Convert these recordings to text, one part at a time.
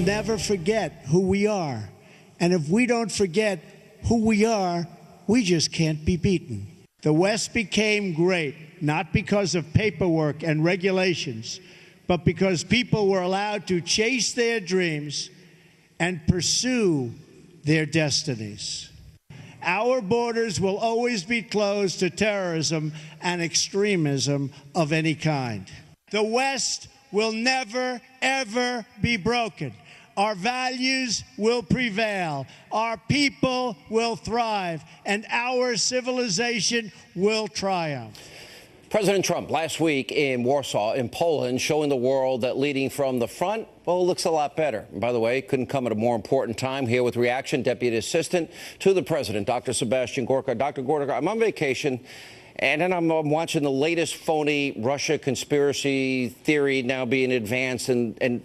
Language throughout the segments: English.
never forget who we are. And if we don't forget who we are, we just can't be beaten. The West became great, not because of paperwork and regulations, but because people were allowed to chase their dreams and pursue their destinies. Our borders will always be closed to terrorism and extremism of any kind. The West will never, ever be broken. Our values will prevail. Our people will thrive, and our civilization will triumph. President Trump last week in Warsaw, in Poland, showing the world that leading from the front, well, looks a lot better. And by the way, couldn't come at a more important time. Here with reaction, Deputy Assistant to the President, Dr. Sebastian Gorka. Dr. Gorka, I'm on vacation, and then I'm watching the latest phony Russia conspiracy theory now being advanced and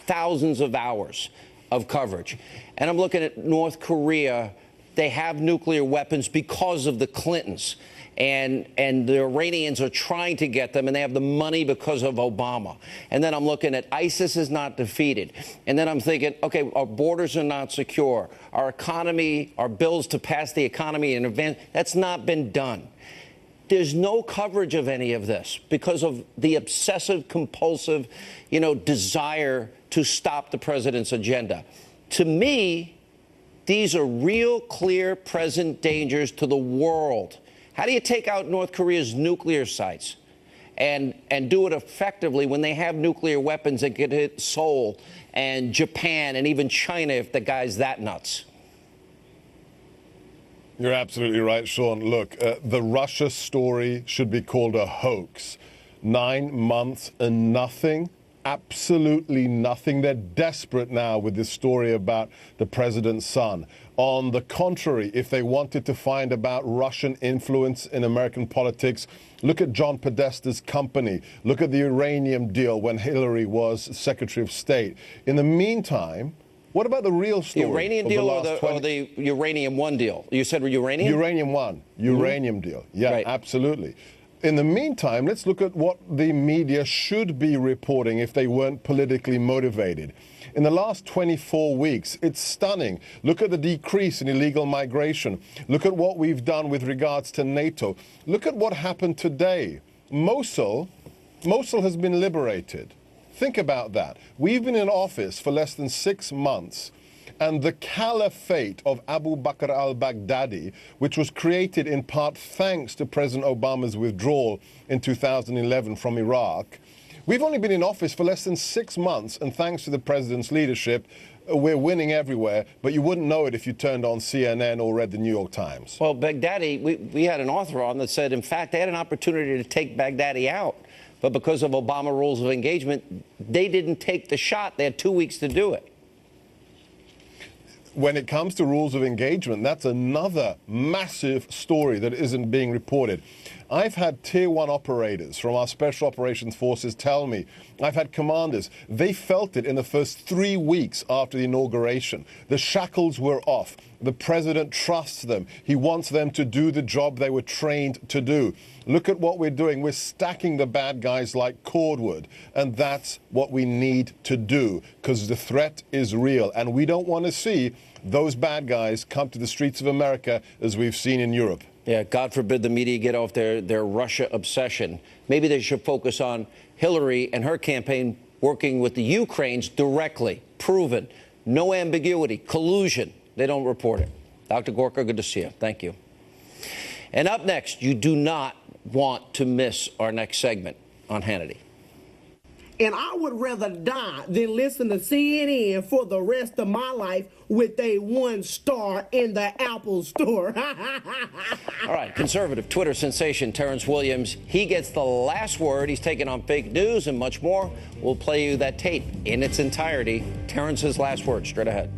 thousands of hours of coverage. And I'm looking at North Korea. They have nuclear weapons because of the Clintons. And the Iranians are trying to get them, and they have the money because of Obama. And then I'm looking at ISIS is not defeated. And then I'm thinking, okay, our borders are not secure. Our economy, our bills to pass the economy and event, that's not been done. There's no coverage of any of this because of the obsessive, compulsive, desire to stop the president's agenda. To me, these are real, clear, present dangers to the world. How do you take out North Korea's nuclear sites and do it effectively when they have nuclear weapons that could hit Seoul and Japan and even China if the guy's that nuts? You're absolutely right, Sean. Look, the Russia story should be called a hoax. 9 months and nothing. Absolutely nothing. They're desperate now with this story about the president's son. On the contrary, if they wanted to find about Russian influence in American politics, look at John Podesta's company. Look at the uranium deal when Hillary was Secretary of State. In the meantime, what about the real story? The Iranian deal or the Uranium One deal? You said uranium? Uranium One. Uranium deal. Yeah, right. Absolutely. In the meantime, let's look at what the media should be reporting if they weren't politically motivated. In the last 24 weeks, it's stunning. Look at the decrease in illegal migration. Look at what we've done with regards to NATO. Look at what happened today. Mosul has been liberated. Think about that. We've been in office for less than 6 months. And the caliphate of Abu Bakr al-Baghdadi, which was created in part thanks to President Obama's withdrawal in 2011 from Iraq, we've only been in office for less than 6 months, and thanks to the president's leadership, we're winning everywhere, but you wouldn't know it if you turned on CNN or read the New York Times. Well, Baghdadi, we had an author on that said, in fact, they had an opportunity to take Baghdadi out, but because of Obama rules of engagement, they didn't take the shot. They had 2 weeks to do it. When it comes to rules of engagement, that's another massive story that isn't being reported. I've had Tier 1 operators from our Special Operations Forces tell me, I've had commanders, they felt it in the first 3 weeks after the inauguration. The shackles were off. The president trusts them. He wants them to do the job they were trained to do. Look at what we're doing. We're stacking the bad guys like cordwood. And that's what we need to do, because the threat is real. And we don't want to see those bad guys come to the streets of America as we've seen in Europe. Yeah, God forbid the media get off their Russia obsession. Maybe they should focus on Hillary and her campaign working with the Ukrainians directly, proven, no ambiguity, collusion. They don't report it. Dr. Gorka, good to see you. Thank you. And up next, you do not want to miss our next segment on Hannity. And I would rather die than listen to CNN for the rest of my life with a 1 star in the Apple Store. All right, conservative Twitter sensation Terrence Williams, he gets the last word. He's taking on fake news and much more. We'll play you that tape in its entirety. Terrence's last word, straight ahead.